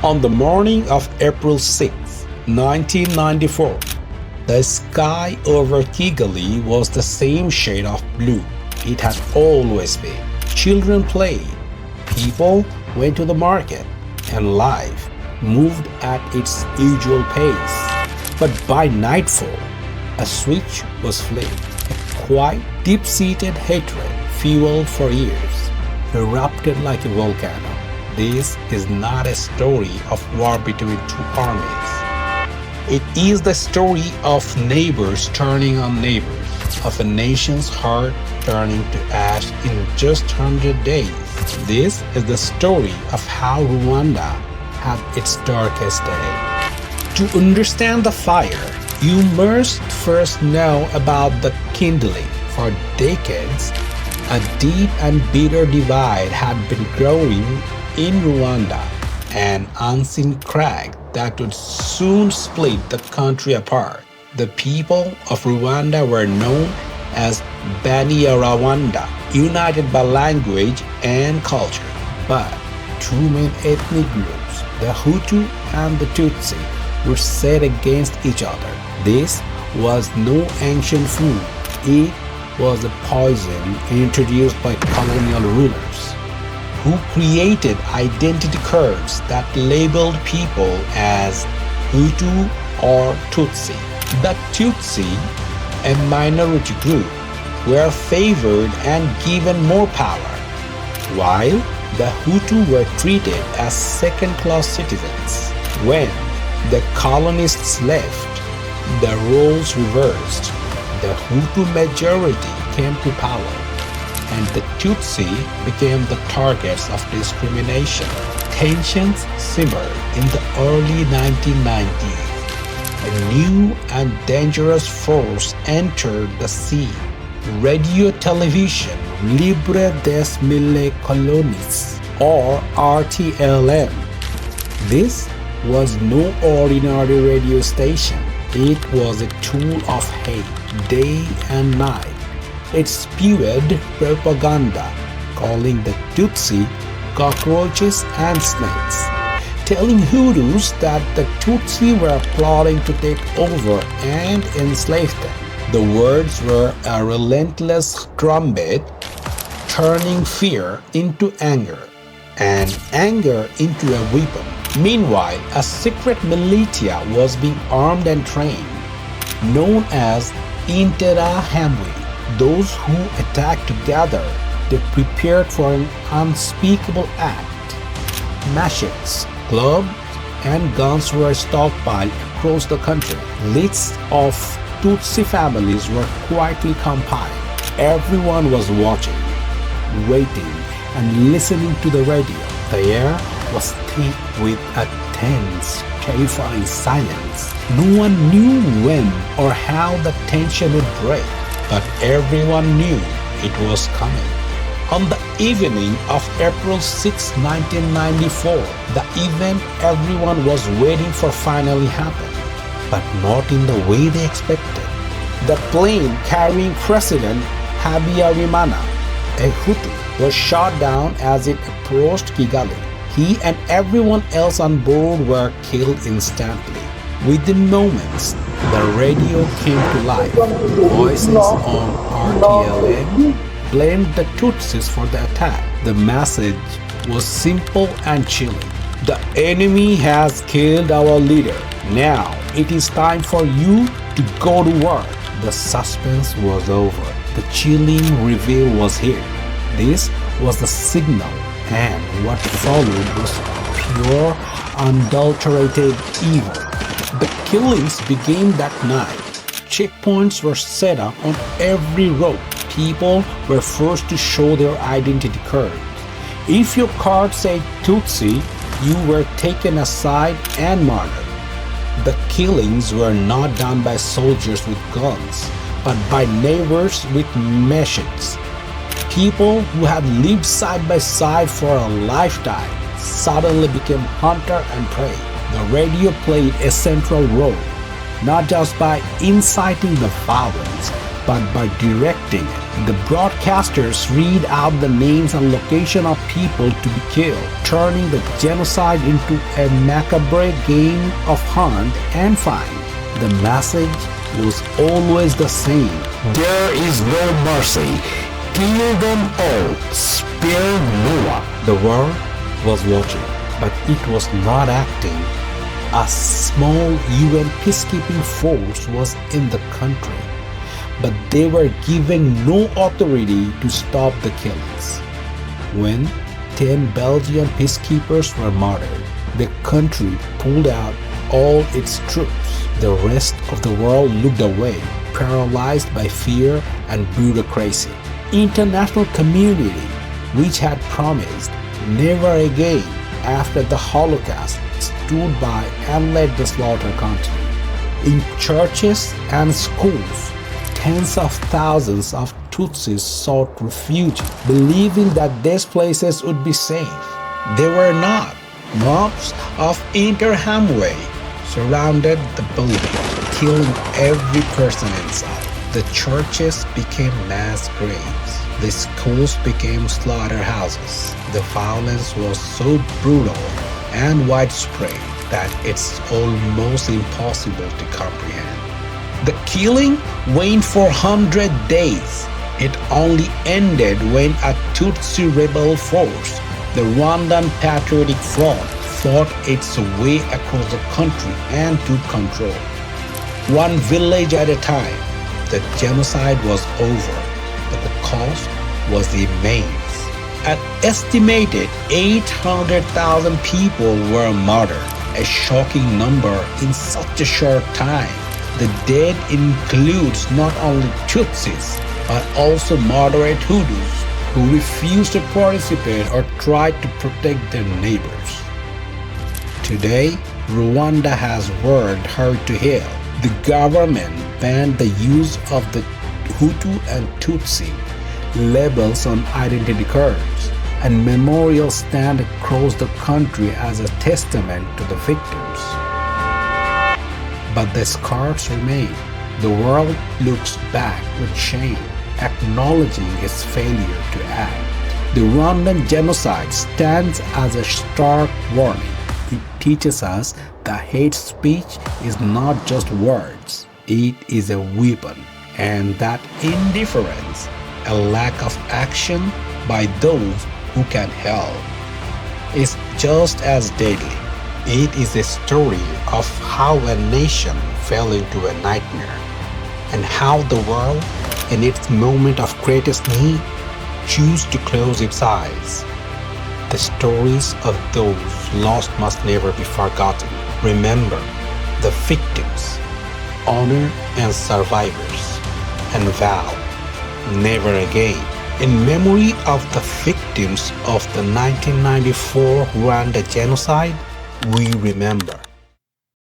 On the morning of April 6, 1994, the sky over Kigali was the same shade of blue it had always been. Children played, people went to the market, and life moved at its usual pace. But by nightfall, a switch was flipped. A quiet, deep-seated hatred, fueled for years, erupted like a volcano. This is not a story of war between two armies. It is the story of neighbors turning on neighbors, of a nation's heart turning to ash in just 100 days. This is the story of how Rwanda had its darkest day. To understand the fire, you must first know about the kindling. For decades, a deep and bitter divide had been growing in Rwanda, an unseen crack that would soon split the country apart. The people of Rwanda were known as Banyarwanda, united by language and culture. But two main ethnic groups, the Hutu and the Tutsi, were set against each other. This was no ancient food. It was a poison introduced by colonial rulers, who created identity cards that labeled people as Hutu or Tutsi. The Tutsi, a minority group, were favored and given more power, while the Hutu were treated as second-class citizens. When the colonists left, the roles reversed. The Hutu majority came to power, and the Tutsi became the targets of discrimination. Tensions simmered in the early 1990s. A new and dangerous force entered the scene: radio television Libre des Mille Colonies, or RTLM. This was no ordinary radio station. It was a tool of hate, day and night. It spewed propaganda, calling the Tutsi cockroaches and snakes, telling Hutus that the Tutsi were plotting to take over and enslave them. The words were a relentless drumbeat, turning fear into anger, and anger into a weapon. Meanwhile, a secret militia was being armed and trained, known as Interahamwe. Those who attacked together, they prepared for an unspeakable act. Machetes, clubs, and guns were stockpiled across the country. Lists of Tutsi families were quietly compiled. Everyone was watching, waiting, and listening to the radio. The air was thick with a tense, terrifying silence. No one knew when or how the tension would break, but everyone knew it was coming. On the evening of April 6, 1994, the event everyone was waiting for finally happened, but not in the way they expected. The plane carrying President Habyarimana, a Hutu, was shot down as it approached Kigali. He and everyone else on board were killed instantly. Within moments, the radio came to life. Voices on RTLM blamed the Tutsis for the attack. The message was simple and chilling. The enemy has killed our leader. Now it is time for you to go to work. The suspense was over. The chilling reveal was here. This was the signal, and what followed was pure, unadulterated evil. The killings began that night. Checkpoints were set up on every road. People were forced to show their identity cards. If your card said Tutsi, you were taken aside and murdered. The killings were not done by soldiers with guns, but by neighbors with machetes. People who had lived side by side for a lifetime suddenly became hunter and prey. The radio played a central role, not just by inciting the violence, but by directing it. The broadcasters read out the names and location of people to be killed, turning the genocide into a macabre game of hunt and find. The message was always the same. There is no mercy. Kill them all. Spare no one. The world was watching, but it was not acting. A small UN peacekeeping force was in the country, but they were given no authority to stop the killings. When 10 Belgian peacekeepers were murdered, the country pulled out all its troops. The rest of the world looked away, paralyzed by fear and bureaucracy. International community, which had promised never again after the Holocaust, stood by and let the slaughter continue. In churches and schools, tens of thousands of Tutsis sought refuge, believing that these places would be safe. They were not. Mobs of Interahamwe surrounded the building, killing every person inside. The churches became mass graves. The schools became slaughterhouses. The violence was so brutal and widespread that it's almost impossible to comprehend. The killing went for 100 days. It only ended when a Tutsi rebel force, the Rwandan Patriotic Front, fought its way across the country and took control. One village at a time, the genocide was over, but the cost was immense. An estimated 800,000 people were murdered, a shocking number in such a short time. The dead includes not only Tutsis, but also moderate Hutus who refused to participate or tried to protect their neighbors. Today, Rwanda has worked hard to heal. The government banned the use of the Hutu and Tutsi labels on identity cards, and memorials stand across the country as a testament to the victims. But the scars remain. The world looks back with shame, acknowledging its failure to act. The Rwandan genocide stands as a stark warning. It teaches us that hate speech is not just words, it is a weapon, and that indifference, a lack of action by those who can help, is just as deadly. It is a story of how a nation fell into a nightmare and how the world, in its moment of greatest need, chose to close its eyes. The stories of those lost must never be forgotten. Remember the victims, honor and survivors, and vow never again. In memory of the victims of the 1994 Rwanda Genocide, we remember.